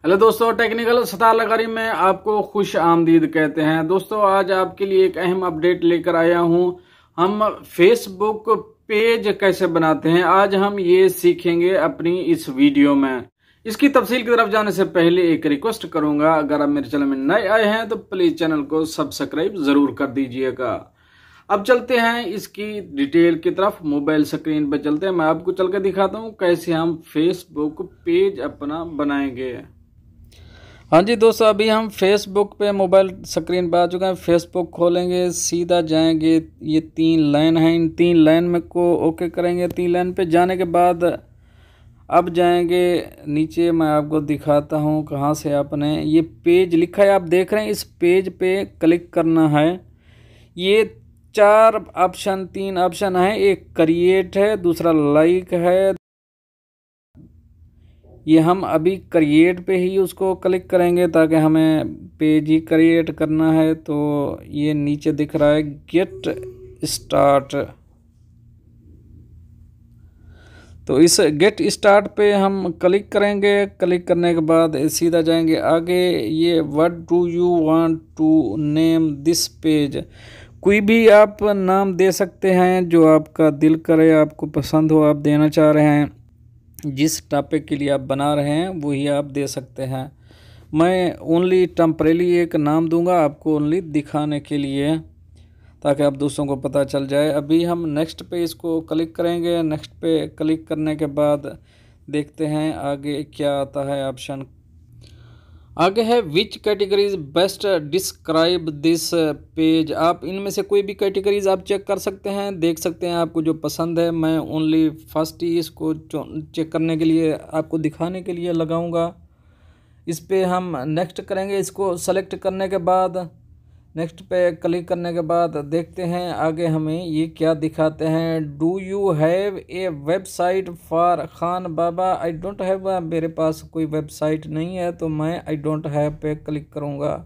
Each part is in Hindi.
हेलो दोस्तों, टेक्निकल सतार लगारी में आपको खुश आमदीद कहते हैं। दोस्तों, आज आपके लिए एक अहम अपडेट लेकर आया हूं। हम फेसबुक पेज कैसे बनाते हैं, आज हम ये सीखेंगे अपनी इस वीडियो में। इसकी तफसील की तरफ जाने से पहले एक रिक्वेस्ट करूंगा, अगर आप मेरे चैनल में नए आए हैं तो प्लीज चैनल को सब्सक्राइब जरूर कर दीजिएगा। अब चलते हैं इसकी डिटेल की तरफ। मोबाइल स्क्रीन पर चलते हैं, मैं आपको चल के दिखाता हूँ कैसे हम फेसबुक पेज अपना बनाएंगे। हाँ जी दोस्तों, अभी हम फेसबुक पे मोबाइल स्क्रीन पर आ चुके हैं। फेसबुक खोलेंगे, सीधा जाएंगे, ये 3 लाइन है, इन 3 लाइन में को ओके करेंगे। 3 लाइन पे जाने के बाद अब जाएंगे नीचे, मैं आपको दिखाता हूँ कहाँ से आपने ये पेज लिखा है, आप देख रहे हैं, इस पेज पे क्लिक करना है। ये 4 ऑप्शन 3 ऑप्शन है, एक क्रिएट है, दूसरा लाइक है। ये हम अभी क्रिएट पे ही उसको क्लिक करेंगे ताकि हमें पेज ही क्रिएट करना है। तो ये नीचे दिख रहा है गेट स्टार्ट, तो इस गेट स्टार्ट पे हम क्लिक करेंगे। क्लिक करने के बाद सीधा जाएंगे आगे। ये what do you want to name this page, कोई भी आप नाम दे सकते हैं जो आपका दिल करे, आपको पसंद हो, आप देना चाह रहे हैं। जिस टॉपिक के लिए आप बना रहे हैं वही आप दे सकते हैं। मैं ओनली टेम्परेरी एक नाम दूंगा आपको, ओनली दिखाने के लिए, ताकि आप दूसरों को पता चल जाए। अभी हम नेक्स्ट पे इसको क्लिक करेंगे। नेक्स्ट पे क्लिक करने के बाद देखते हैं आगे क्या आता है ऑप्शन। आगे है which categories best describe this page. आप इनमें से कोई भी कैटेगरीज आप चेक कर सकते हैं, देख सकते हैं आपको जो पसंद है। मैं ओनली फर्स्ट ही इसको चेक करने के लिए, आपको दिखाने के लिए लगाऊंगा। इस पे हम नेक्स्ट करेंगे। इसको सेलेक्ट करने के बाद नेक्स्ट पे क्लिक करने के बाद देखते हैं आगे हमें ये क्या दिखाते हैं। Do you have a website for Khan Baba. I don't have, मेरे पास कोई वेबसाइट नहीं है, तो मैं आई डोंट हैव पे क्लिक करूँगा।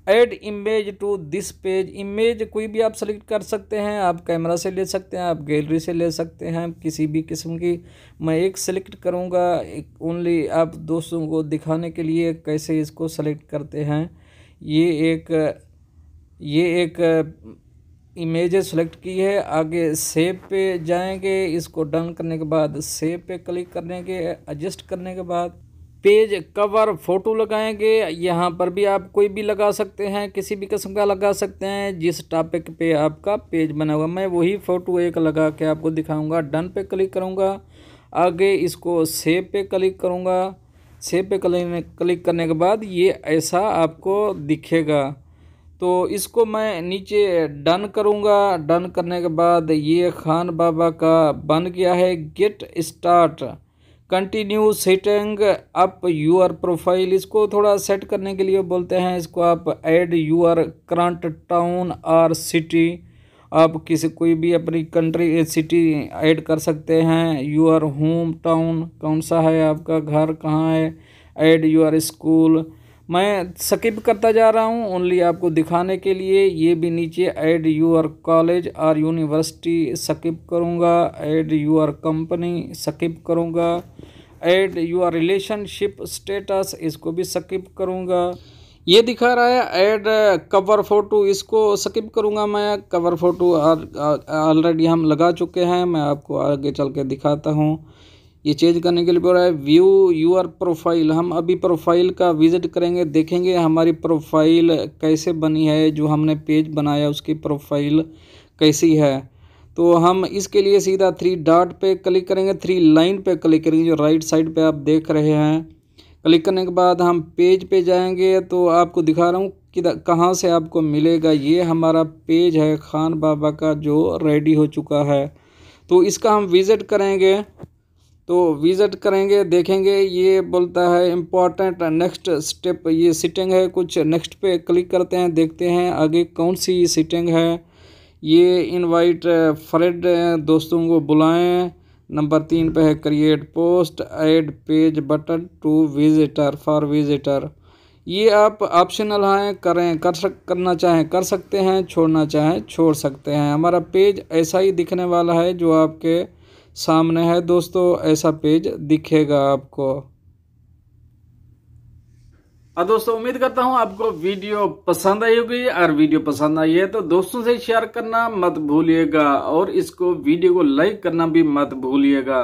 Add image to this page, image कोई भी आप सेलेक्ट कर सकते हैं, आप कैमरा से ले सकते हैं, आप गैलरी से ले सकते हैं, किसी भी किस्म की। मैं एक सेलेक्ट करूँगा, एक ओनली आप दोस्तों को दिखाने के लिए कैसे इसको सेलेक्ट करते हैं। ये एक इमेज सेलेक्ट की है। आगे सेव पे जाएंगे, इसको डन करने के बाद सेव पे क्लिक करेंगे। एडजस्ट करने के बाद पेज कवर फ़ोटो लगाएंगे। यहाँ पर भी आप कोई भी लगा सकते हैं, किसी भी किस्म का लगा सकते हैं जिस टॉपिक पे आपका पेज बना हुआ। मैं वही फ़ोटो एक लगा के आपको दिखाऊंगा। डन पे क्लिक करूँगा। आगे इसको सेव पे क्लिक करूँगा। सेव पे क्लिक करने के बाद ये ऐसा आपको दिखेगा। तो इसको मैं नीचे डन करूँगा। डन करने के बाद ये खान बाबा का बन गया है। Get start, continue setting up your profile, इसको थोड़ा सेट करने के लिए बोलते हैं। इसको आप ऐड यूर करंट टाउन और सिटी, आप किसी कोई भी अपनी कंट्री सिटी ऐड कर सकते हैं। यूर होम टाउन, कौन सा है आपका घर, कहाँ है। ऐड यूर स्कूल, मैं स्किप करता जा रहा हूँ ओनली आपको दिखाने के लिए। ये भी नीचे ऐड यूर कॉलेज और यूनिवर्सिटी स्किप करूँगा। ऐड यूर कंपनी स्किप करूँगा। ऐड यूर रिलेशनशिप स्टेटस, इसको भी स्किप करूँगा। ये दिखा रहा है ऐड कवर फ़ोटो, इसको स्किप करूँगा मैं। कवर फ़ोटो ऑलरेडी हम लगा चुके हैं, मैं आपको आगे चल के दिखाता हूँ। ये चेंज करने के लिए बोल रहा है व्यू यूर प्रोफाइल। हम अभी प्रोफाइल का विजिट करेंगे, देखेंगे हमारी प्रोफाइल कैसे बनी है, जो हमने पेज बनाया उसकी प्रोफाइल कैसी है। तो हम इसके लिए सीधा 3 डॉट पे क्लिक करेंगे, 3 लाइन पे क्लिक करेंगे, जो राइट साइड पे आप देख रहे हैं। क्लिक करने के बाद हम पेज पे जाएंगे। तो आपको दिखा रहा हूँ कि कहाँ से आपको मिलेगा। ये हमारा पेज है खान बाबा का, जो रेडी हो चुका है। तो इसका हम विजिट करेंगे। तो विजिट करेंगे, देखेंगे ये बोलता है इम्पॉर्टेंट नेक्स्ट स्टेप, ये सीटिंग है कुछ। नेक्स्ट पे क्लिक करते हैं, देखते हैं आगे कौन सी सीटिंग है। ये इनवाइट फ्रेंड, दोस्तों को बुलाएं। नंबर 3 पे है create post, add page button to visitor for visitor. ये आप ऑप्शनल हैं, करना चाहें कर सकते हैं, छोड़ना चाहें छोड़ सकते हैं। हमारा पेज ऐसा ही दिखने वाला है जो आपके सामने है दोस्तों, ऐसा पेज दिखेगा आपको। दोस्तों उम्मीद करता हूं आपको वीडियो पसंद आई होगी, और वीडियो पसंद आई है तो दोस्तों से शेयर करना मत भूलिएगा और इसको वीडियो को लाइक करना भी मत भूलिएगा।